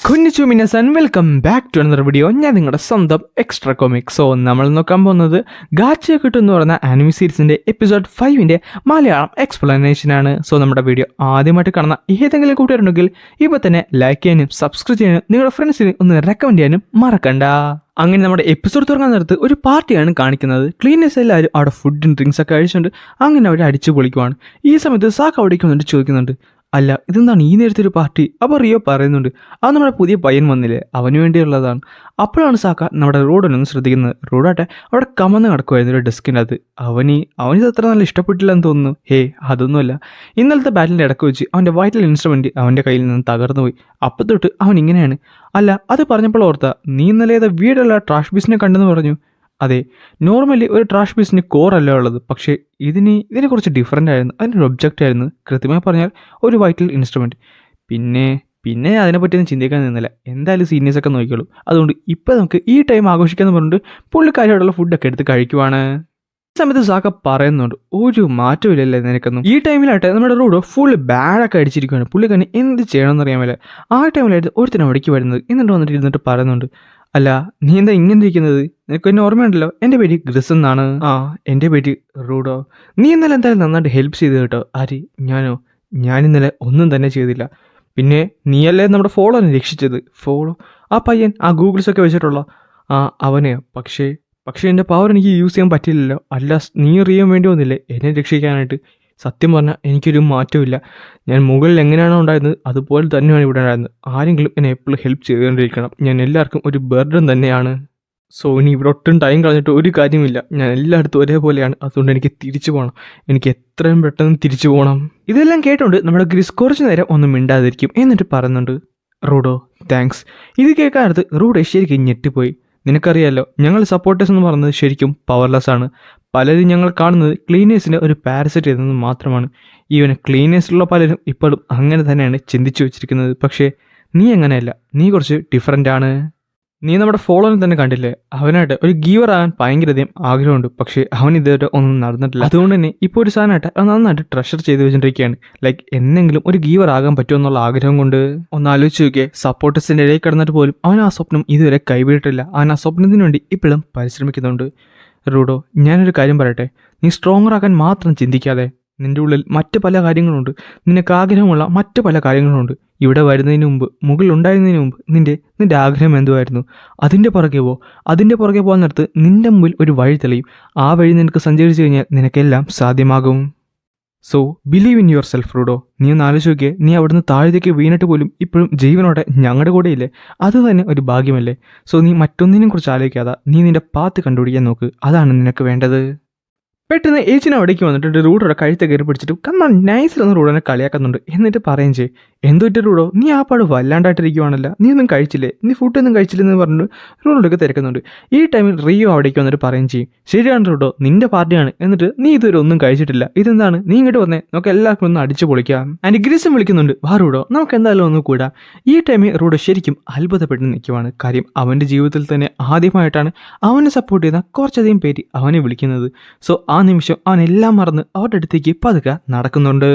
കുഞ്ഞു മിനസൻ welcome back to another video. ഞാൻ നിങ്ങളുടെ സ്വന്തം എക്സ്ട്രാ കോമിക്. സോ നമ്മൾ നോക്കാൻ പോകുന്നത് ഗാച്ച കിട്ടും എന്ന് പറയുന്ന ആനിമി സീരീസിൻ്റെ എപ്പിസോഡ് 5ൻ്റെ മലയാളം എക്സ്പ്ലനേഷനാണ്. സോ നമ്മുടെ വീഡിയോ ആദ്യമായിട്ട് കാണുന്ന ഏതെങ്കിലും കൂട്ടുകാരുണ്ടെങ്കിൽ ഇപ്പോൾ തന്നെ ലൈക്ക് ചെയ്യാനും സബ്സ്ക്രൈബ് ചെയ്യാനും നിങ്ങളുടെ ഫ്രണ്ട്സിന് ഒന്ന് റെക്കമെൻഡ് ചെയ്യാനും മറക്കണ്ട. അങ്ങനെ നമ്മുടെ എപ്പിസോഡ് തുടങ്ങാൻ നേരത്ത് ഒരു പാർട്ടിയാണ് കാണിക്കുന്നത്. ക്ലീനേഴ്സ് എല്ലാവരും അവിടെ ഫുഡും ഡ്രിങ്ക്സ് ഒക്കെ കഴിച്ചുകൊണ്ട് അങ്ങനെ അവർ അടിച്ചു പൊളിക്കുവാണ്. ഈ സമയത്ത് സാക്ക് അവിടേക്ക് വന്നിട്ട് ചോദിക്കുന്നുണ്ട്, അല്ല ഇതെന്താണ് ഈ നേരത്തെ ഒരു പാർട്ടി? അപ്പോൾ റിയോ പറയുന്നുണ്ട്, അത് നമ്മുടെ പുതിയ പയ്യൻ വന്നില്ലേ, അവന് വേണ്ടിയുള്ളതാണ്. അപ്പോഴാണ് സാക്ക നമ്മുടെ റോഡിനൊന്ന് ശ്രദ്ധിക്കുന്നത്. റോഡാട്ടെ അവിടെ കമന്ന് കിടക്കുമായിരുന്നു ഒരു ഡെസ്കിൻ്റെ അത്. അവനിത് അത്ര നല്ല ഇഷ്ടപ്പെട്ടില്ലെന്ന് തോന്നുന്നു. അതൊന്നുമല്ല, ഇന്നലത്തെ ബാറ്റിൻ്റെ ഇടയ്ക്ക് വെച്ച് അവൻ്റെ വൈറ്റൽ ഇൻസ്ട്രുമെൻറ്റ് അവൻ്റെ കയ്യിൽ നിന്ന് തകർന്നു പോയി. അപ്പം തൊട്ട് അവൻ ഇങ്ങനെയാണ്. അല്ല അത് പറഞ്ഞപ്പോൾ ഓർത്താ, നീ ഇന്നലെ ഏതാ വീടുള്ള ട്രാഷ് ബിസിനെ കണ്ടെന്ന് പറഞ്ഞു. അതെ, നോർമലി ഒരു ട്രാഷ് ബിസിന് കോറല്ല ഉള്ളത്, പക്ഷേ ഇതിനെ കുറച്ച് ഡിഫറൻ്റ് ആയിരുന്നു. അതിനൊരു ഒബ്ജക്റ്റ് ആയിരുന്നു, കൃത്യമായി പറഞ്ഞാൽ ഒരു വൈറ്റൽ ഇൻസ്ട്രുമെൻറ്റ്. പിന്നെ അതിനെപ്പറ്റിയൊന്നും ചിന്തിക്കാൻ നിന്നില്ല. എന്തായാലും സീനിയേഴ്സൊക്കെ നോക്കിയോളൂ. അതുകൊണ്ട് ഇപ്പോൾ നമുക്ക് ഈ ടൈം ആഘോഷിക്കാമെന്ന് പറഞ്ഞിട്ട് പുള്ളിക്കാരോടുള്ള ഫുഡൊക്കെ എടുത്ത് കഴിക്കുവാണ്. ഈ സമയത്ത് സാക്ക പറയുന്നുണ്ട്, ഒരു മാറ്റമില്ലല്ലേ നിനക്കൊന്നും. ഈ ടൈമിലാട്ടെ നമ്മുടെ റോഡ് ഫുൾ ബാഡൊക്കെ അടിച്ചിരിക്കുകയാണ്. പുള്ളിക്കാരന് എന്ത് ചെയ്യണമെന്ന് അറിയാമല്ലേ. ആ ടൈമിലായിട്ട് ഒരുത്തിനെ അവിടേക്ക് വരുന്നത്. എന്നിട്ട് പറയുന്നുണ്ട്, അല്ല നീ എന്താ ഇങ്ങനെ ഇരിക്കുന്നത്? നിനക്ക് എന്നെ ഓർമ്മയുണ്ടല്ലോ, എൻ്റെ പേര് ഗ്രിസ് എന്നാണ്. എൻ്റെ പേര് റൂഡോ. നീ ഇന്നലെ എന്തായാലും നന്നായിട്ട് ഹെൽപ്പ് ചെയ്തു കേട്ടോ. ആര്? ഞാൻ ഇന്നലെ ഒന്നും തന്നെ ചെയ്തില്ല. പിന്നെ നീയല്ലേ നമ്മുടെ ഫോളോനെ രക്ഷിച്ചത്. ഫോളോ? ആ പയ്യൻ ആ ഗൂഗിൾസൊക്കെ വെച്ചിട്ടുള്ള അവനെയോ? പക്ഷേ എൻ്റെ പവർ എനിക്ക് യൂസ് ചെയ്യാൻ പറ്റില്ലല്ലോ. അല്ല നീ അറിയാൻ വേണ്ടി വന്നില്ലേ എന്നെ രക്ഷിക്കാനായിട്ട്? സത്യം പറഞ്ഞാൽ എനിക്കൊരു മാറ്റമില്ല. ഞാൻ മുകളിൽ എങ്ങനെയാണോ ഉണ്ടായിരുന്നത് അതുപോലെ തന്നെയാണ് ഇവിടെ ഉണ്ടായിരുന്നത്. ആരെങ്കിലും എന്നെ എപ്പോഴും ഹെൽപ്പ് ചെയ്തുകൊണ്ടിരിക്കണം. ഞാൻ എല്ലാവർക്കും ഒരു ബർഡൻ തന്നെയാണ്. സോ ഇനി ഇവിടെ ഒട്ടും ടൈം കളഞ്ഞിട്ട് ഒരു കാര്യമില്ല. ഞാൻ എല്ലായിടത്തും ഒരേപോലെയാണ്. അതുകൊണ്ട് എനിക്ക് തിരിച്ചു പോകണം. എനിക്ക് എത്രയും പെട്ടെന്ന് തിരിച്ചു പോകണം. ഇതെല്ലാം കേട്ടോണ്ട് നമ്മുടെ ഗ്രിസ് കുറച്ച് നേരം ഒന്നും മിണ്ടാതിരിക്കും. എന്നിട്ട് പറയുന്നുണ്ട്, റൂഡോ താങ്ക്സ്. ഇത് കേൾക്കാനടുത്ത് റൂഡോ ശരിക്കും ഞെട്ടിപ്പോയി. നിനക്കറിയാമല്ലോ, ഞങ്ങൾ സപ്പോർട്ടേഴ്സ് എന്ന് പറയുന്നത് ശരിക്കും പവർലെസ് ആണ്. പലരും ഞങ്ങൾ കാണുന്നത് ക്ലീനേഴ്സിൻ്റെ ഒരു പാരസൈറ്റ് എന്നത് മാത്രമാണ്. ഈവൻ ക്ലീനേഴ്സിലുള്ള പലരും ഇപ്പോഴും അങ്ങനെ തന്നെയാണ് ചിന്തിച്ചു വെച്ചിരിക്കുന്നത്. പക്ഷേ നീ അങ്ങനെയല്ല, നീ കുറച്ച് ഡിഫറൻ്റ് ആണ്. നീ നമ്മുടെ ഫോളോനെ തന്നെ കണ്ടില്ലേ, അവനായിട്ട് ഒരു ഗീവർ ആകാൻ ഭയങ്കരധികം ആഗ്രഹമുണ്ട്. പക്ഷേ അവൻ ഇതുവരെ ഒന്നും നടന്നിട്ടില്ല. അതുകൊണ്ട് തന്നെ ഇപ്പോൾ ഒരു സാധനമായിട്ട് അത് നന്നായിട്ട് ട്രഷർ ചെയ്ത് വെച്ചിട്ടിരിക്കുകയാണ്. ലൈക്ക് എന്നെങ്കിലും ഒരു ഗീവർ ആകാൻ പറ്റുമോ എന്നുള്ള ആഗ്രഹം കൊണ്ട്. ഒന്ന് ആലോചിച്ച് നോക്കിയേ, സപ്പോർട്ടേഴ്സിൻ്റെ ഇടയിൽ കിടന്നിട്ട് പോലും അവൻ ആ സ്വപ്നം ഇതുവരെ കൈവിട്ടിട്ടില്ല. അവൻ ആ സ്വപ്നത്തിന് വേണ്ടി ഇപ്പോഴും പരിശ്രമിക്കുന്നുണ്ട്. റൂഡോ, ഞാനൊരു കാര്യം പറയട്ടെ, നീ സ്ട്രോങ്ങർ ആകാൻ മാത്രം ചിന്തിക്കാതെ നിൻ്റെ ഉള്ളിൽ മറ്റ് പല കാര്യങ്ങളുണ്ട്. നിനക്ക് ആഗ്രഹമുള്ള മറ്റ് പല കാര്യങ്ങളുണ്ട്. ഇവിടെ വരുന്നതിന് മുമ്പ്, മുകളിലുണ്ടായിരുന്നതിന് മുമ്പ് നിൻ്റെ ആഗ്രഹം എന്തുമായിരുന്നു? അതിൻ്റെ പുറകെ പോകാൻ നേരത്ത് നിൻ്റെ മുമ്പിൽ ഒരു വഴി തെളിയും. ആ വഴി നിനക്ക് സഞ്ചരിച്ചു കഴിഞ്ഞാൽ നിനക്കെല്ലാം സാധ്യമാകും. So believe in yourself റൂഡോ. നീ ഒന്ന് ആലോചിച്ച് നോക്കിയേ, നീ അവിടുന്ന് താഴത്തേക്ക് വീണിട്ട് പോലും ഇപ്പോഴും ജീവനോടെ ഞങ്ങളുടെ കൂടെ ഇല്ലേ, അത് തന്നെ ഒരു ഭാഗ്യമല്ലേ. സോ നീ മറ്റൊന്നിനെയും കുറിച്ച് ആലോചിക്കാതെ നീ നിൻ്റെ പാത്ത് കണ്ടുപിടിക്കാൻ നോക്ക്. അതാണ് നിനക്ക് വേണ്ടത്. പെട്ടെന്ന് ഏച്ചിനെ അവിടേക്ക് വന്നിട്ട് റൂഡോടെ കഴുത്തെ കയറി പിടിച്ചിട്ട് കണ്ണാൻ നൈസിലൊന്ന് റൂഡോനെ കളിയാക്കുന്നുണ്ട്. എന്നിട്ട് പറയും ചെയ്യും, എന്തുപറ്റി റൂഡോ, നീ ആ പാട് വല്ലാണ്ടായിട്ടിരിക്കുവാണല്ലോ, നീ ഒന്നും കഴിച്ചില്ലേ, നീ ഫുഡൊന്നും കഴിച്ചില്ലെന്ന് പറഞ്ഞിട്ട് റൂഡോടൊക്കെ തിരക്കുന്നുണ്ട്. ഈ ടൈമിൽ റിയോ അവിടേക്ക് വന്നിട്ട് പറയും ചെയ്യും, ശരിയാണ് റൂഡോ, നിന്റെ പാർട്ടിയാണ്, എന്നിട്ട് നീ ഇതുവരെ ഒന്നും കഴിച്ചിട്ടില്ല, ഇതെന്താണ്, നീ ഇങ്ങോട്ട് വന്നേ, നമുക്ക് എല്ലാവർക്കും ഒന്ന് അടിച്ചു പൊളിക്കാം. ആൻഡ് ഗ്രിസും വിളിക്കുന്നുണ്ട്, വാ റൂഡോ, നമുക്ക് എന്തായാലും ഒന്ന് കൂടാ. ഈ ടൈമിൽ റൂഡോ ശരിക്കും അത്ഭുതപ്പെട്ട് നിൽക്കുവാണ്. കാര്യം അവൻ്റെ ജീവിതത്തിൽ തന്നെ ആദ്യമായിട്ടാണ് അവനെ സപ്പോർട്ട് ചെയ്യുന്ന കുറച്ചധികം പേര് അവനെ വിളിക്കുന്നത്. സോ ആ നിമിഷം അവൻ എല്ലാം മറന്ന് അവരുടെ അടുത്തേക്ക് പതുക്കെ നടക്കുന്നുണ്ട്.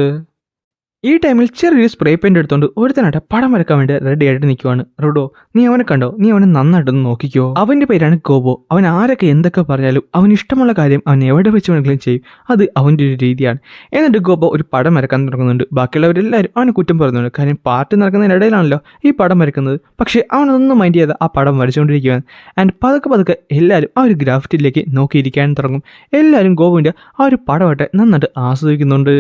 ഈ ടൈമിൽ ചെറിയൊരു സ്പ്രേ പെയിൻ്റ് എടുത്തുകൊണ്ട് ഒരുത്തനായിട്ട് പടം വരക്കാൻ വേണ്ടി റെഡി ആയിട്ട് നിൽക്കുവാണ്. റൂഡോ, നീ അവനെ കണ്ടോ? നീ അവനെ നന്നായിട്ടൊന്ന് നോക്കിക്കോ. അവൻ്റെ പേരാണ് ഗോബോ. അവൻ ആരൊക്കെ എന്തൊക്കെ പറഞ്ഞാലും അവന് ഇഷ്ടമുള്ള കാര്യം അവൻ എവിടെ വെച്ച് വേണമെങ്കിലും ചെയ്യും. അത് അവൻ്റെ ഒരു രീതിയാണ്. എന്നിട്ട് ഗോബോ ഒരു പടം വരക്കാൻ തുടങ്ങുന്നുണ്ട്. ബാക്കിയുള്ളവരെല്ലാവരും അവനെ കുറ്റം പറയുന്നുണ്ട്. കാര്യം പാർട്ടി നടക്കുന്നതിനിടയിലാണല്ലോ ഈ പടം വരക്കുന്നത്. പക്ഷേ അവനൊന്നും മൈൻഡ് ചെയ്യാതെ ആ പടം വരച്ചുകൊണ്ടിരിക്കുകയാണ്. ആൻഡ് പതുക്കെ എല്ലാവരും ആ ഒരു ഗ്രാഫിറ്റിയിലേക്ക് നോക്കിയിരിക്കാൻ തുടങ്ങും. എല്ലാവരും ഗോബോൻ്റെ ആ ഒരു പടമായിട്ട് നന്നായിട്ട് ആസ്വദിക്കുന്നുണ്ട്.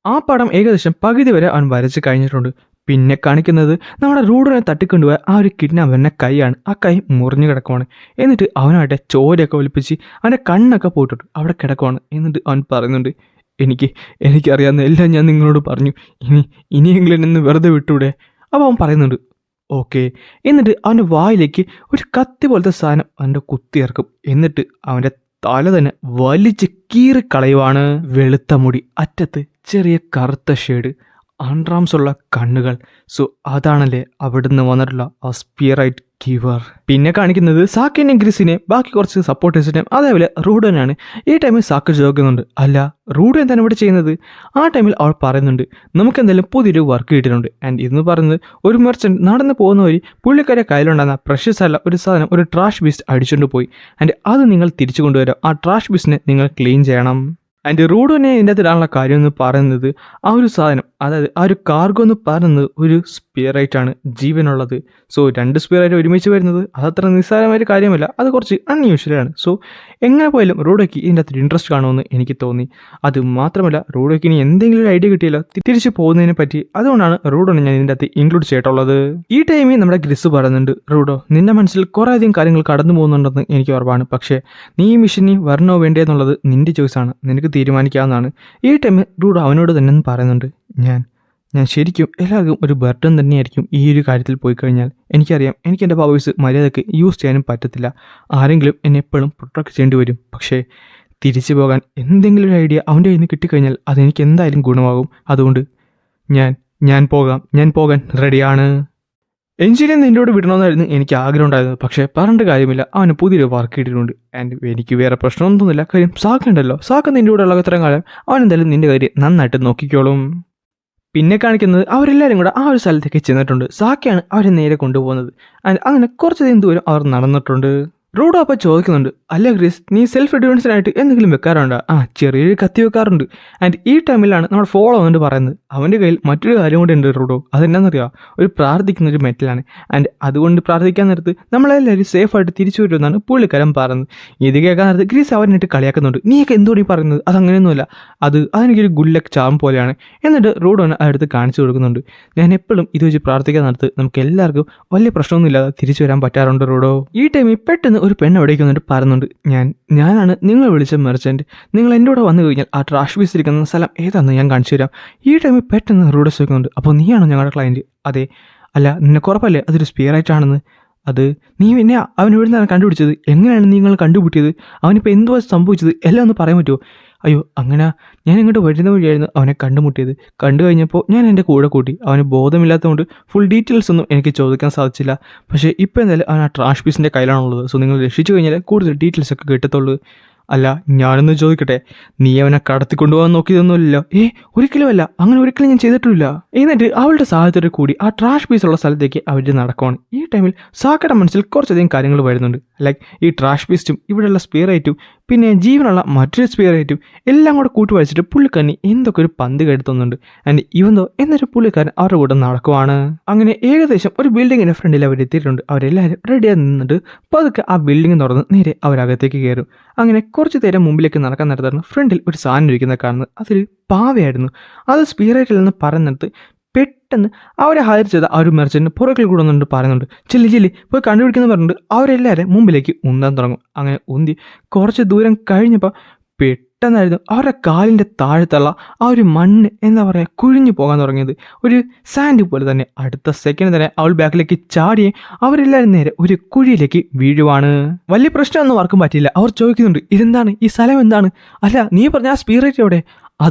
ആ പടം ഏകദേശം പകുതി വരെ അവൻ വരച്ച് കഴിഞ്ഞിട്ടുണ്ട്. പിന്നെ കാണിക്കുന്നത് നമ്മുടെ റൂഡോനെ തട്ടിക്കൊണ്ടുപോയ ആ ഒരു കിഡ്നാപ്പറിൻ്റെ കൈയാണ്. ആ കൈ മുറിഞ്ഞു കിടക്കുവാണ്. എന്നിട്ട് അവനായിട്ട് ചോരയൊക്കെ ഒലിപ്പിച്ച് അവൻ്റെ കണ്ണൊക്കെ പോയിട്ടുണ്ട് അവിടെ കിടക്കുവാണ്. എന്നിട്ട് അവൻ പറയുന്നുണ്ട്, എനിക്കറിയാവുന്ന എല്ലാം ഞാൻ നിങ്ങളോട് പറഞ്ഞു, ഇനിയെങ്കിലും എന്നെ വെറുതെ വിട്ടൂടെ. അപ്പോൾ അവൻ പറയുന്നുണ്ട്, ഓക്കെ. എന്നിട്ട് അവൻ്റെ വായിലേക്ക് ഒരു കത്തി പോലത്തെ സാധനം അവൻ്റെ കുത്തിയിറക്കും. എന്നിട്ട് അവൻ്റെ തല തന്നെ വലിച്ച് കീറിക്കളയുവാണ്. വെളുത്ത മുടി, അറ്റത്ത് ചെറിയ കറുത്ത ഷെയ്ഡ്, അൺറാംസ് ഉള്ള കണ്ണുകൾ. സോ അതാണല്ലേ അവിടുന്ന് വന്നിട്ടുള്ള ആ സ്പിയറൈറ്റ് ഗിവർ. പിന്നെ കാണിക്കുന്നത് സാക്കിനെയും ഗ്രിസിനെ ബാക്കി കുറച്ച് സപ്പോർട്ടേഴ്സിനെയും അതേപോലെ റൂഡനാണ്. ഈ ടൈമിൽ സാക്ക് ചോദിക്കുന്നുണ്ട്, അല്ല റൂഡ് എന്താണ് ഇവിടെ ചെയ്യുന്നത്? ആ ടൈമിൽ അവൾ പറയുന്നുണ്ട്, നമുക്ക് എന്തായാലും പുതിയൊരു വർക്ക് കിട്ടിയിട്ടുണ്ട്. ആൻഡ് ഇതെന്ന് പറയുന്നത് ഒരു മെർച്ചൻറ്റ് നടന്നു പോകുന്ന വഴി പുള്ളിക്കാരെ കയ്യിലുണ്ടാകുന്ന പ്രഷ്യസ് അല്ല ഒരു സാധനം ഒരു ട്രാഷ് ബീസ്റ്റ് അടിച്ചുകൊണ്ട് പോയി. ആൻഡ് അത് നിങ്ങൾ തിരിച്ചു കൊണ്ടുവരാം. ആ ട്രാഷ് ബീസ്റ്റിനെ നിങ്ങൾ ക്ലീൻ ചെയ്യണം. ആൻഡ് റൂഡോനെ ഇതിൻ്റെ അകത്ത് ഇടാനുള്ള കാര്യം എന്ന് പറയുന്നത് ആ ഒരു സാധനം, അതായത് ആ ഒരു കാർഗോ എന്ന് പറയുന്നത് ഒരു സ്പിയറൈറ്റാണ് ജീവനുള്ളത്. സോ 2 സ്പിയറൈറ്റ് ഒരുമിച്ച് വരുന്നത് അതത്ര നിസ്സാരമായ കാര്യമല്ല, അത് കുറച്ച് അൺയൂഷ്വലാണ്. സോ എങ്ങനെ പോയാലും റൂഡോയ്ക്ക് ഇതിൻ്റെ അകത്ത് ഇൻട്രസ്റ്റ് കാണുമെന്ന് എനിക്ക് തോന്നി. അത് മാത്രമല്ല റൂഡോയ്ക്ക് ഇനി എന്തെങ്കിലും ഒരു ഐഡിയ കിട്ടിയല്ലോ തിരിച്ചു പോകുന്നതിനെ പറ്റി, അതുകൊണ്ടാണ് റൂഡോനെ ഞാൻ ഇതിൻ്റെ അകത്ത് ഇൻക്ലൂഡ് ചെയ്തിട്ടുള്ളത്. ഈ ടൈമിൽ നമ്മുടെ ഗ്രിസ് പറയുന്നുണ്ട്, റൂഡോ നിന്റെ മനസ്സിൽ കുറേ അധികം കാര്യങ്ങൾ കടന്നു പോകുന്നുണ്ടെന്ന് എനിക്ക് ഉറപ്പാണ്. പക്ഷേ നീ ഈ മിഷനിൽ വരണോ വേണ്ടേ എന്നുള്ളത് നിന്റെ ചോയ്സാണ്, നിനക്ക് തീരുമാനിക്കാവുന്നതാണ്. ഈ ടൈമിൽ റൂഡോ അവനോട് തന്നെ പറയുന്നുണ്ട്, ഞാൻ ശരിക്കും എല്ലാവർക്കും ഒരു ബർഡൻ തന്നെയായിരിക്കും ഈ ഒരു കാര്യത്തിൽ പോയി കഴിഞ്ഞാൽ. എനിക്കറിയാം എനിക്ക് എൻ്റെ പവേഴ്സ് മര്യാദയ്ക്ക് യൂസ് ചെയ്യാനും പറ്റത്തില്ല, ആരെങ്കിലും എന്നെ എപ്പോഴും പ്രൊട്ടക്ട് ചെയ്യേണ്ടി വരും. പക്ഷേ തിരിച്ചു പോകാൻ എന്തെങ്കിലും ഒരു ഐഡിയ അവൻ്റെ കയ്യിൽ നിന്ന് കിട്ടിക്കഴിഞ്ഞാൽ അതെനിക്ക് എന്തായാലും ഗുണമാകും. അതുകൊണ്ട് ഞാൻ പോകാൻ റെഡിയാണ്. എഞ്ചിനെ നിന്നോട് വിടണമെന്നായിരുന്നു എനിക്ക് ആഗ്രഹം ഉണ്ടായിരുന്നത്. പക്ഷേ പറഞ്ഞിട്ട് കാര്യമില്ല, അവന് പുതിയൊരു വർക്ക് കിട്ടിയിട്ടുണ്ട്. ആൻഡ് എനിക്ക് വേറെ പ്രശ്നമൊന്നും തോന്നില്ല, കാര്യം സാക്കുണ്ടല്ലോ, സാക്ക് നിൻ്റെ കൂടെ ഉള്ള ഇത്രയും കാലം അവൻ എന്തായാലും നിൻ്റെ കാര്യം നന്നായിട്ട് നോക്കിക്കോളും. പിന്നെ കാണിക്കുന്നത് അവരെല്ലാവരും കൂടെ ആ ഒരു സ്ഥലത്തേക്ക് ചെന്നിട്ടുണ്ട്. സാക്കയാണ് അവരെ നേരെ കൊണ്ടുപോകുന്നത്. ആൻഡ് അങ്ങനെ കുറച്ചധികം ദൂരം അവർ നടന്നിട്ടുണ്ട്. റൂഡോ അപ്പോൾ ചോദിക്കുന്നുണ്ട്, അല്ല ഗ്രീസ് നീ സെൽഫ് ഡിഫൻസിനായിട്ട് എന്തെങ്കിലും വെക്കാറുണ്ടോ? ചെറിയൊരു കത്തി വെക്കാറുണ്ട്. ആൻഡ് ഈ ടൈമിലാണ് നമ്മൾ ഫോളോ വന്നിട്ട് പറയുന്നത്, അവൻ്റെ കയ്യിൽ മറ്റൊരു കാര്യം കൂടെ ഉണ്ട് റൂഡോ. അതെന്നാണെന്നറിയാം, ഒരു പ്രാർത്ഥിക്കുന്ന ഒരു മെറ്റലാണ്. ആൻഡ് അതുകൊണ്ട് പ്രാർത്ഥിക്കാൻ നേരത്ത് നമ്മളെല്ലാവരും സേഫായിട്ട് തിരിച്ചു വരുമെന്നാണ് പുള്ളിക്കാരൻ പറയുന്നത്. ഇത് കേൾക്കാൻ നേരത്ത് ഗ്രീസ് അവനായിട്ട് കളിയാക്കുന്നുണ്ട്, നീയൊക്കെ എന്തുകൊണ്ട് ഈ പറയുന്നത്? അതങ്ങനെയൊന്നുമല്ല, അതെനിക്കൊരു ഗുഡ് ലക്ക് ചാം പോലെയാണ്. എന്നിട്ട് റൂഡോനെ അടുത്ത് കാണിച്ചു കൊടുക്കുന്നുണ്ട്, ഞാൻ എപ്പോഴും ഇത് വെച്ച് പ്രാർത്ഥിക്കാൻ നേരത്ത് നമുക്ക് എല്ലാവർക്കും വലിയ പ്രശ്നമൊന്നുമില്ലാതെ തിരിച്ചു വരാൻ പറ്റാറുണ്ട് റൂഡോ. ഈ ടൈമിൽ പെട്ടെന്ന് ഒരു പെണ്ണ് എവിടേക്ക് വന്നിട്ട് പറയുന്നുണ്ട്, ഞാനാണ് നിങ്ങൾ വിളിച്ച മെർച്ചൻറ്റ്. നിങ്ങൾ എൻ്റെ കൂടെ വന്നു കഴിഞ്ഞാൽ ആ ട്രാഷ് പീസ് ഇരിക്കുന്ന സ്ഥലം ഏതാണെന്ന് ഞാൻ കാണിച്ചു തരാം. ഈ ടൈമിൽ പെട്ടെന്ന് റൂഡോ ചോദിക്കുന്നുണ്ട്, അപ്പോൾ നീയാണോ ഞങ്ങളുടെ ക്ലയൻറ്റ്? അതെ. അല്ല നിന്നെ കുറപ്പല്ലേ അതൊരു സ്പിയറായിട്ടാണെന്ന്? അത് നീ പിന്നെ അവൻ ഇവിടെ നിന്നാണ് കണ്ടുപിടിച്ചത്? എങ്ങനെയാണ് നിങ്ങൾ കണ്ടുപിടിച്ചത്? അവനിപ്പോൾ എന്തുവാ സംഭവിച്ചത് എല്ലാം ഒന്ന് പറയാൻ പറ്റുമോ? അയ്യോ അങ്ങനെ ഞാൻ ഇങ്ങോട്ട് വരുന്ന വഴിയായിരുന്നു അവനെ കണ്ടുമുട്ടിയത്. കണ്ടു കഴിഞ്ഞപ്പോൾ ഞാൻ എൻ്റെ കൂടെ കൂട്ടി. അവന് ബോധമില്ലാത്തതുകൊണ്ട് ഫുൾ ഡീറ്റെയിൽസ് ഒന്നും എനിക്ക് ചോദിക്കാൻ സാധിച്ചില്ല. പക്ഷേ ഇപ്പോൾ എന്തായാലും അവൻ ആ ട്രാഷ് പീസിൻ്റെ കയ്യിലാണുള്ളത്. സോ നിങ്ങൾ രക്ഷിച്ചു കഴിഞ്ഞാൽ കൂടുതൽ ഡീറ്റെയിൽസ് ഒക്കെ കിട്ടത്തുള്ളൂ. അല്ല ഞാനൊന്ന് ചോദിക്കട്ടെ, നീ അവനെ കടത്തിക്കൊണ്ടുപോകാൻ നോക്കിയതൊന്നുമില്ലല്ലോ? ഒരിക്കലുമല്ല, അങ്ങനെ ഒരിക്കലും ഞാൻ ചെയ്തിട്ടില്ല. എന്നിട്ട് അവളുടെ സഹായത്തോടെ കൂടി ആ ട്രാഷ് പീസുള്ള സ്ഥലത്തേക്ക് അവർ നടക്കുവാണ്. ഈ ടൈമിൽ സാക്കയുടെ മനസ്സിൽ കുറച്ചധികം കാര്യങ്ങൾ വരുന്നുണ്ട്. ലൈക്ക് ഈ ട്രാഷ് പീസ്റ്റും ഇവിടെയുള്ള സ്പിയറൈറ്റും പിന്നെ ജീവനുള്ള മറ്റൊരു സ്പിയറൈറ്റും എല്ലാം കൂടെ കൂട്ടി വച്ചിട്ട് പുള്ളിക്കാരന് എന്തൊക്കെ ഒരു പന്ത് കെടുത്തുന്നുണ്ട്. ആൻഡ് ഇവന്തോ എന്നൊരു പുള്ളിക്കാരൻ അവരുടെ കൂടെ നടക്കുവാണ്. അങ്ങനെ ഏകദേശം ഒരു ബിൽഡിങ്ങിൻ്റെ ഫ്രണ്ടിൽ അവരെത്തിയിട്ടുണ്ട്. അവരെല്ലാവരും റെഡിയായി നിന്നിട്ട് പതുക്കെ ആ ബിൽഡിംഗ് തുറന്ന് നേരെ അവരകത്തേക്ക് കയറും. അങ്ങനെ കുറച്ച് നേരം മുമ്പിലേക്ക് നടക്കാൻ നേരത്താണ് ഫ്രണ്ടിൽ ഒരു സാധനം ഇരിക്കുന്നത് കാണുന്നത്. അതൊരു പാവയായിരുന്നു. അത് സ്പിയറൈറ്റിൽ നിന്ന് പറയുന്നിടത്ത് പെട്ടെന്ന് അവരെ ഹയർ ചെയ്ത ആ ഒരു മെർച്ചൻറ്റ് പുറകിൽ കൂടെ വന്നിട്ട് പറയുന്നുണ്ട്, ചെല്ലി പോയി കണ്ടുപിടിക്കുന്ന പറഞ്ഞിട്ട് അവരെല്ലാവരും മുമ്പിലേക്ക് ഉന്താൻ തുടങ്ങും. അങ്ങനെ ഉന്തി കുറച്ച് ദൂരം കഴിഞ്ഞപ്പോൾ പെട്ടെന്നായിരുന്നു അവരുടെ കാലിൻ്റെ താഴത്തുള്ള ആ ഒരു മണ്ണ് എന്താ പറയുക കുഴിഞ്ഞു പോകാൻ തുടങ്ങിയത്. ഒരു സാൻഡ് പോലെ തന്നെ. അടുത്ത സെക്കൻഡ് തന്നെ അവൾ ബാക്കിലേക്ക് ചാടിയേ അവരെല്ലാവരും നേരെ ഒരു കുഴിയിലേക്ക് വീഴുവാണ്. വലിയ പ്രശ്നമൊന്നും ആർക്കും പറ്റില്ല. അവർ ചോദിക്കുന്നുണ്ട്, ഇതെന്താണ്, ഈ സ്ഥലം എന്താണ്? അല്ല നീ പറഞ്ഞ ആ സ്പിയറൈറ്റ് എവിടെ?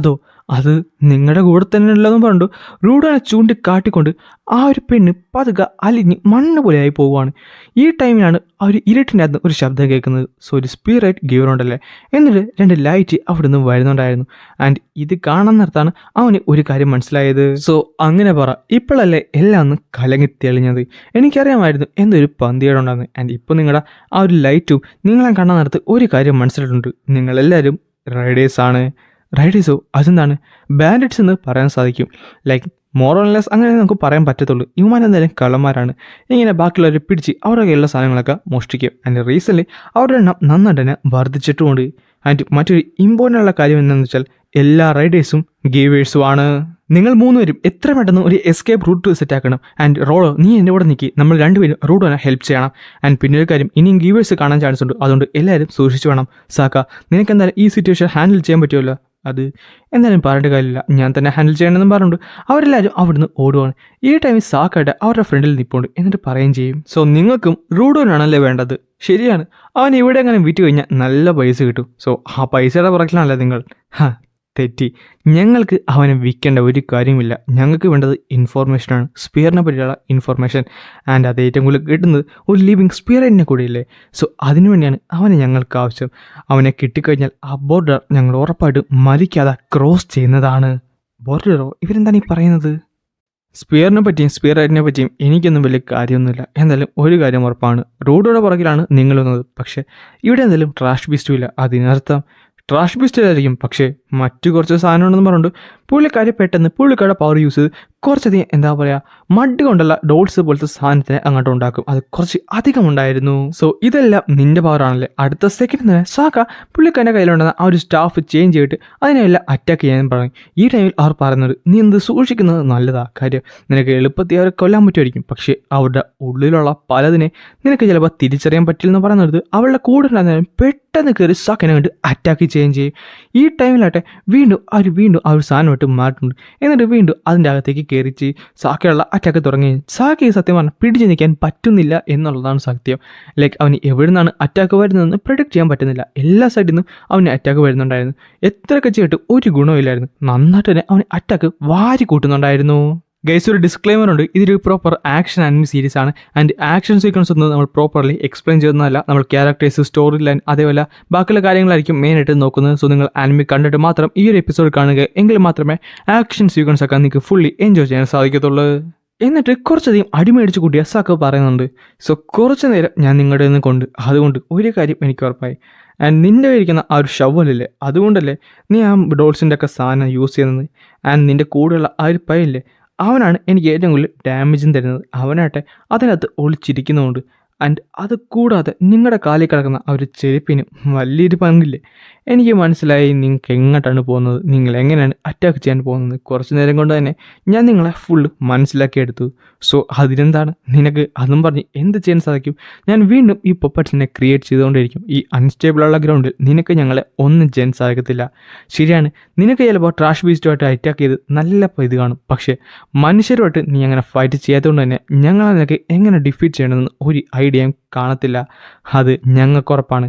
അത് നിങ്ങളുടെ കൂടെ തന്നെ ഉള്ളതെന്ന് പറഞ്ഞു റൂഡോനെ ചൂണ്ടിക്കാട്ടിക്കൊണ്ട് ആ ഒരു പെണ്ണ് പതുക്കെ അലിഞ്ഞ് മണ്ണ് പോലെയായി പോവുകയാണ്. ഈ ടൈമിലാണ് ആ ഒരു ഇരുട്ടിൻ്റെ അകത്ത് ഒരു ശബ്ദം കേൾക്കുന്നത്. സോ ഒരു സ്പിയറൈറ്റ് ഗിവറുണ്ടല്ലേ. എന്നിട്ട് 2 ലൈറ്റ് അവിടെ നിന്ന് വരുന്നുണ്ടായിരുന്നു. ആൻഡ് ഇത് കാണാൻ നേരത്താണ് അവന് ഒരു കാര്യം മനസ്സിലായത്. സോ അങ്ങനെ പറ, ഇപ്പോഴല്ലേ എല്ലാം ഒന്ന് കലങ്ങി തെളിഞ്ഞത്. എനിക്കറിയാമായിരുന്നു എന്തൊരു പന്തികേടുണ്ടായിരുന്നു. ആൻഡ് ഇപ്പോൾ നിങ്ങളുടെ ആ ഒരു ലൈറ്റും നിങ്ങളെ കാണാൻ നേരത്ത് ഒരു കാര്യം മനസ്സിലായിട്ടുണ്ട്, നിങ്ങളെല്ലാവരും റൈഡേഴ്സാണ്. റൈഡേഴ്സോ? അതെന്താണ്? ബാൻഡിറ്റ്സ് എന്ന് പറയാൻ സാധിക്കും. ലൈക്ക് മോറോൺലെസ് അങ്ങനെ നമുക്ക് പറയാൻ പറ്റത്തുള്ളൂ. ഇവന്മാരെന്തായാലും കള്ളന്മാരാണ്. ഇങ്ങനെ ബാക്കിയുള്ളവരെ പിടിച്ച് അവരുടെ കയ്യിലുള്ള സാധനങ്ങളൊക്കെ മോഷ്ടിക്കും. ആൻഡ് റീസെൻ്റ്ലി അവരുടെ എണ്ണം നന്നായിട്ട് തന്നെ വർദ്ധിച്ചിട്ടുമുണ്ട്. ആൻഡ് മറ്റൊരു ഇമ്പോർട്ടൻ്റ് ഉള്ള കാര്യം എന്താണെന്ന് വെച്ചാൽ എല്ലാ റൈഡേഴ്സും ഗീവേഴ്സും ആണ്. നിങ്ങൾ 3 പേരും എത്ര പെട്ടെന്ന് ഒരു എസ്കേപ്പ് റൂട്ട് സെറ്റ് ആക്കണം. ആൻഡ് റോഡോ നീ എൻ്റെ കൂടെ നിൽക്കി, നമ്മൾ 2 പേരും റൂഡോനെ ഹെൽപ്പ് ചെയ്യണം. ആൻഡ് പിന്നെ ഒരു കാര്യം, ഇനിയും ഗീവേഴ്സ് കാണാൻ ചാൻസ് ഉണ്ട്, അതുകൊണ്ട് എല്ലാവരും സൂക്ഷിച്ചു വേണം. സാക്ക നിനക്ക് എന്തായാലും ഈ സിറ്റുവേഷൻ ഹാൻഡിൽ ചെയ്യാൻ പറ്റുമല്ലോ? അത് എന്തായാലും പറഞ്ഞിട്ട് കാര്യമില്ല, ഞാൻ തന്നെ ഹാൻഡിൽ ചെയ്യണമെന്ന് പറഞ്ഞുകൊണ്ട് അവരെല്ലാവരും അവിടുന്ന് ഓടുവാണ്. ഈ ടൈമിൽ സാക്കായിട്ട് അവരുടെ ഫ്രണ്ടിൽ നിൽപ്പുണ്ട്. എന്നിട്ട് പറയുകയും ചെയ്യും, സോ നിങ്ങൾക്കും റൂഡോനാണല്ലേ വേണ്ടത്? ശരിയാണ്, അവൻ ഇവിടെ അങ്ങനെ വിറ്റ് കഴിഞ്ഞാൽ നല്ല പൈസ കിട്ടും. സോ ആ പൈസയുടെ പുറകിലാണല്ലേ നിങ്ങൾ? തെറ്റി. ഞങ്ങൾക്ക് അവനെ വിൽക്കേണ്ട ഒരു കാര്യമില്ല. ഞങ്ങൾക്ക് വേണ്ടത് ഇൻഫോർമേഷനാണ്, സ്പിയറിനെ പറ്റിയുള്ള ഇൻഫോർമേഷൻ. ആൻഡ് അത് ഏറ്റവും കൂടുതൽ കിട്ടുന്നത് ഒരു ലിവിങ് സ്പിയറിനെ കൂടിയില്ലേ. സോ അതിനുവേണ്ടിയാണ് അവനെ ഞങ്ങൾക്ക് ആവശ്യം. അവനെ കിട്ടിക്കഴിഞ്ഞാൽ ആ ബോർഡർ ഞങ്ങൾ ഉറപ്പായിട്ടും മരിക്കാതെ ക്രോസ് ചെയ്യുന്നതാണ്. ബോർഡറോ? ഇവരെന്താണ് ഈ പറയുന്നത്? സ്പിയറിനെ പറ്റിയും സ്പിയറൈറ്റിനെ പറ്റിയും എനിക്കൊന്നും വലിയ കാര്യമൊന്നുമില്ല. എന്തായാലും ഒരു കാര്യം ഉറപ്പാണ്, റൂഡോയുടെ പുറകിലാണ് നിങ്ങൾ വന്നത്. പക്ഷേ ഇവിടെ എന്തായാലും ട്രാഷ് ബീസ്റ്റും ഇല്ല. അതിനർത്ഥം ട്രാഷ് ബീസ്റ്റിലായിരിക്കും. പക്ഷേ മറ്റു കുറച്ച് സാധനം ഉണ്ടെന്ന് പറഞ്ഞുകൊണ്ട് പുള്ളിക്കാരി പെട്ടെന്ന് പുള്ളിക്കാരുടെ പവർ യൂസ് ചെയ്ത് കുറച്ചധികം എന്താ പറയുക മഡ് കൊണ്ടുള്ള ഡോട്ട്സ് പോലത്തെ സാധനത്തിനെ അങ്ങോട്ട് ഉണ്ടാക്കും. അത് കുറച്ച് അധികം ഉണ്ടായിരുന്നു. സോ ഇതെല്ലാം നിന്റെ പവറാണല്ലേ. അടുത്ത സെക്കൻഡ് തന്നെ സാക്ക പുള്ളിക്കാരൻ്റെ കയ്യിലുണ്ടെന്ന ആ ഒരു സ്റ്റാഫ് ചേഞ്ച് ചെയ്തിട്ട് അതിനെല്ലാം അറ്റാക്ക് ചെയ്യാൻ പറയും. ഈ ടൈമിൽ അവർ പറയുന്നത്, നീ എന്ത് സൂക്ഷിക്കുന്നത് നല്ലതാ. കാര്യം നിനക്ക് എളുപ്പത്തിൽ അവരെ കൊല്ലാൻ പറ്റുമായിരിക്കും, പക്ഷേ അവരുടെ ഉള്ളിലുള്ള പലതിനെ നിനക്ക് ചിലപ്പോൾ തിരിച്ചറിയാൻ പറ്റില്ലെന്ന് പറയുന്നത് അവളുടെ കൂടെ ഉണ്ടായിരുന്നാലും പെട്ടെന്ന് കയറി സാക്കിനെ കണ്ട് അറ്റാക്ക് ചെയ്യുകയും ചെയ്യും. ഈ ടൈമിലാട്ടെ വീണ്ടും ആ ഒരു സാധനം ഇട്ട് മാറ്റുന്നുണ്ട്. എന്നിട്ട് വീണ്ടും അതിൻ്റെ അകത്തേക്ക് കയറി ചെയ്യും. സാക്കയുള്ള അറ്റാക്ക് തുടങ്ങി. സാക്കി സത്യം പറഞ്ഞാൽ പിടിച്ചു നിൽക്കാൻ പറ്റുന്നില്ല എന്നുള്ളതാണ് സത്യം. ലൈക്ക് അവന് എവിടെ നിന്നാണ് അറ്റാക്ക് വരുന്നതെന്ന് പ്രെഡിക്റ്റ് ചെയ്യാൻ പറ്റുന്നില്ല. എല്ലാ സൈഡിൽ നിന്നും അവന് അറ്റാക്ക് വരുന്നുണ്ടായിരുന്നു. എത്രയൊക്കെ ചെയ്തിട്ട് ഒരു ഗുണമില്ലായിരുന്നു. നന്നായിട്ട് തന്നെ അവന് അറ്റാക്ക് വാരി കൂട്ടുന്നുണ്ടായിരുന്നു. ഗൈസ്, ഒരു ഡിസ്ക്ലെയിമർ ഉണ്ട്, ഇതൊരു പ്രോപ്പർ ആക്ഷൻ ആനിമി സീരീസ് ആണ്. ആൻഡ് ആക്ഷൻ സീക്വൻസ് ഒന്നും നമ്മൾ പ്രോപ്പർലി എക്സ്പ്ലെയിൻ ചെയ്യുന്നതല്ല. നമ്മൾ ക്യാരക്ടേഴ്സ്, സ്റ്റോറി ലൈൻ, അതേപോലെ ബാക്കിയുള്ള കാര്യങ്ങളായിരിക്കും മെയിനായിട്ട് നോക്കുന്നത്. സോ നിങ്ങൾ ആനിമി കണ്ടിട്ട് മാത്രം ഈ ഒരു എപ്പിസോഡ് കാണുക, എങ്കിൽ മാത്രമേ ആക്ഷൻ സീക്വൻസ് ഒക്കെ നിങ്ങൾക്ക് ഫുള്ളി എൻജോയ് ചെയ്യാൻ സാധിക്കത്തുള്ളൂ. എന്നിട്ട് കുറച്ചധികം അടിമേടിച്ച് കൂട്ടിയ സാക്ക പറയുന്നുണ്ട്, സോ കുറച്ച് നേരം ഞാൻ നിങ്ങളുടെ നിന്ന് കൊണ്ട്, അതുകൊണ്ട് ഒരു കാര്യം എനിക്ക് ഉറപ്പായി. ആൻഡ് നിൻ്റെ ഇരിക്കുന്ന ആ ഒരു ഷവലില്ലേ, അതുകൊണ്ടല്ലേ നീ ആ ഡോൾസിൻ്റെ ഒക്കെ സാധനം യൂസ് ചെയ്യുന്നത്. ആൻഡ് നിൻ്റെ കൂടെയുള്ള ആ ഒരു പൈല്ലേ, അവനാണ് എനിക്ക് ഏറ്റവും കൂടുതൽ ഡാമേജും തരുന്നത്. അവനാട്ടെ അതിനകത്ത് ഒളിച്ചിരിക്കുന്നതുകൊണ്ട്. ആൻഡ് അത് കൂടാതെ നിങ്ങളുടെ കാലിൽ കിടക്കുന്ന ആ ഒരു ചെരുപ്പിന് വലിയൊരു പങ്കില്ലേ. എനിക്ക് മനസ്സിലായി നിങ്ങൾക്ക് എങ്ങോട്ടാണ് പോകുന്നത്, നിങ്ങൾ എങ്ങനെയാണ് അറ്റാക്ക് ചെയ്യാൻ പോകുന്നത്. കുറച്ച് നേരം കൊണ്ട് തന്നെ ഞാൻ നിങ്ങളെ ഫുള്ള് മനസ്സിലാക്കിയെടുത്തു. സോ അതിനെന്താണ്, നിനക്ക് അതും പറഞ്ഞ് എന്ത് ചെയ്യാൻ സാധിക്കും. ഞാൻ വീണ്ടും ഈ പൊപ്പറ്റ്സിനെ ക്രിയേറ്റ് ചെയ്തുകൊണ്ടിരിക്കും. ഈ അൺസ്റ്റേബിളുള്ള ഗ്രൗണ്ടിൽ നിനക്ക് ഞങ്ങളെ ഒന്നും ചെയ്യാൻ സാധിക്കത്തില്ല. ശരിയാണ്, നിനക്ക് ചിലപ്പോൾ ട്രാഷ് ബീസ്റ്റുമായിട്ട് അറ്റാക്ക് ചെയ്ത് നല്ല ഇത് കാണും. പക്ഷേ മനുഷ്യരുമായിട്ട് നീ അങ്ങനെ ഫൈറ്റ് ചെയ്യാത്തതുകൊണ്ട് തന്നെ ഞങ്ങളെ നിനക്ക് എങ്ങനെ ഡിഫീറ്റ് ചെയ്യണമെന്ന് ഒരു ഐഡിയയും കാണത്തില്ല. അത് ഞങ്ങൾക്കുറപ്പാണ്.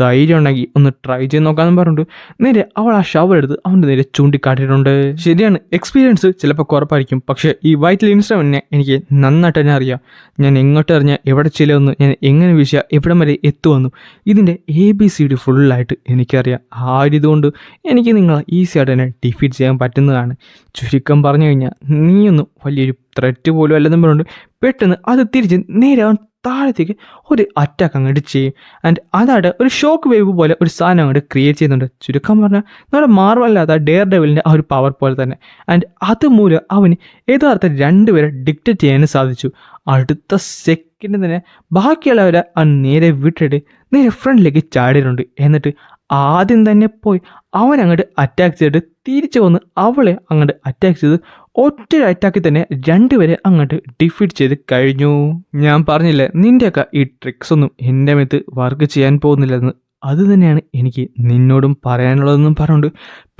ധൈര്യം ഉണ്ടെങ്കിൽ ഒന്ന് ട്രൈ ചെയ്ത് നോക്കാമെന്ന് പറഞ്ഞിട്ട് നേരെ അവൾ ആ ഷവർ എടുത്ത് അവൻ്റെ നേരെ ചൂണ്ടിക്കാട്ടിയിട്ടുണ്ട്. ശരിയാണ്, എക്സ്പീരിയൻസ് ചിലപ്പോൾ കുറപ്പായിരിക്കും. പക്ഷേ ഈ വൈറ്റൽ ഇൻസ്ട്രുമെന്റിനെ എനിക്ക് നന്നായിട്ട് തന്നെ അറിയാം. ഞാൻ എങ്ങോട്ട് എറിഞ്ഞാൽ എവിടെ ചെല്ലുമെന്ന്, ഞാൻ എങ്ങനെ വീശിയാൽ എവിടം വരെ എത്തുമെന്നും ഇതിൻ്റെ ABCD ഫുള്ളായിട്ട് എനിക്കറിയാം. ആ ഒരു ഇതുകൊണ്ട് എനിക്ക് നിങ്ങളെ ഈസി ആയിട്ട് തന്നെ ഡിഫീറ്റ് ചെയ്യാൻ പറ്റുന്നതാണ്. ചുരുക്കം പറഞ്ഞു കഴിഞ്ഞാൽ നീയൊന്നും വലിയൊരു ത്രെറ്റ് പോലും അല്ലെന്നും പറഞ്ഞുകൊണ്ട് പെട്ടെന്ന് അത് തിരിച്ച് നേരെ അവൻ താഴത്തേക്ക് ഒരു അറ്റാക്ക് അങ്ങോട്ട് ചെയ്യും. ആൻഡ് അതായിട്ട് ഒരു ഷോക്ക് വേവ് പോലെ ഒരു സാധനം അങ്ങോട്ട് ക്രിയേറ്റ് ചെയ്യുന്നുണ്ട്. ചുരുക്കം പറഞ്ഞാൽ നമ്മുടെ മാർവല്ലാത്ത ഡെയർ ഡെവിലിൻ്റെ ആ ഒരു പവർ പോലെ തന്നെ. ആൻഡ് അതുമൂലം അവന് യഥാർത്ഥ രണ്ടുപേരെ ഡിക്റ്റേറ്റ് ചെയ്യാനും സാധിച്ചു. അടുത്ത സെക്കൻഡ് തന്നെ ബാക്കിയുള്ളവരെ അവൻ നേരെ വിട്ടിട്ട് നേരെ ഫ്രണ്ടിലേക്ക് ചാടിയിട്ടുണ്ട്. എന്നിട്ട് ആദ്യം തന്നെ പോയി അവൻ അങ്ങോട്ട് അറ്റാക്ക് ചെയ്തിട്ട് തിരിച്ചു വന്ന് അവളെ അങ്ങോട്ട് അറ്റാക്ക് ചെയ്ത് ഒറ്റ അറ്റാക്കിൽ തന്നെ രണ്ടുപേരെ അങ്ങോട്ട് ഡിഫീറ്റ് ചെയ്ത് കഴിഞ്ഞു. ഞാൻ പറഞ്ഞില്ലേ, നിൻ്റെയൊക്കെ ഈ ട്രിക്സ് ഒന്നും എൻ്റെ മേത്ത് വർക്ക് ചെയ്യാൻ പോകുന്നില്ലെന്ന്. അത് തന്നെയാണ് എനിക്ക് നിന്നോടും പറയാനുള്ളതെന്നും പറഞ്ഞുകൊണ്ട്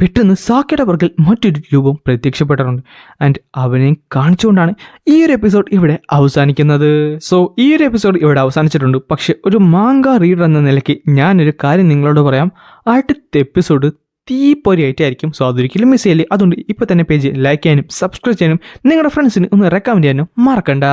പെട്ടെന്ന് സാക്കയുടെ പുറകിൽ മറ്റൊരു രൂപം പ്രത്യക്ഷപ്പെട്ടിട്ടുണ്ട്. ആൻഡ് അവനെ കാണിച്ചുകൊണ്ടാണ് ഈ ഒരു എപ്പിസോഡ് ഇവിടെ അവസാനിക്കുന്നത്. സോ ഈ ഒരു എപ്പിസോഡ് ഇവിടെ അവസാനിച്ചിട്ടുണ്ട്. പക്ഷെ ഒരു മാങ്ക റീഡർ എന്ന നിലയ്ക്ക് ഞാനൊരു കാര്യം നിങ്ങളോട് പറയാം. അടുത്ത എപ്പിസോഡ് തീപ്പൊരിയായിട്ടായിരിക്കും. സോ അതൊരിക്കലും മിസ് ചെയ്യില്ലേ. അതുകൊണ്ട് ഇപ്പോൾ തന്നെ പേജ് ലൈക്ക് ചെയ്യാനും സബ്സ്ക്രൈബ് ചെയ്യാനും നിങ്ങളുടെ ഫ്രണ്ട്സിന് ഒന്ന് റെക്കമെൻഡ് ചെയ്യാനും മറക്കണ്ട.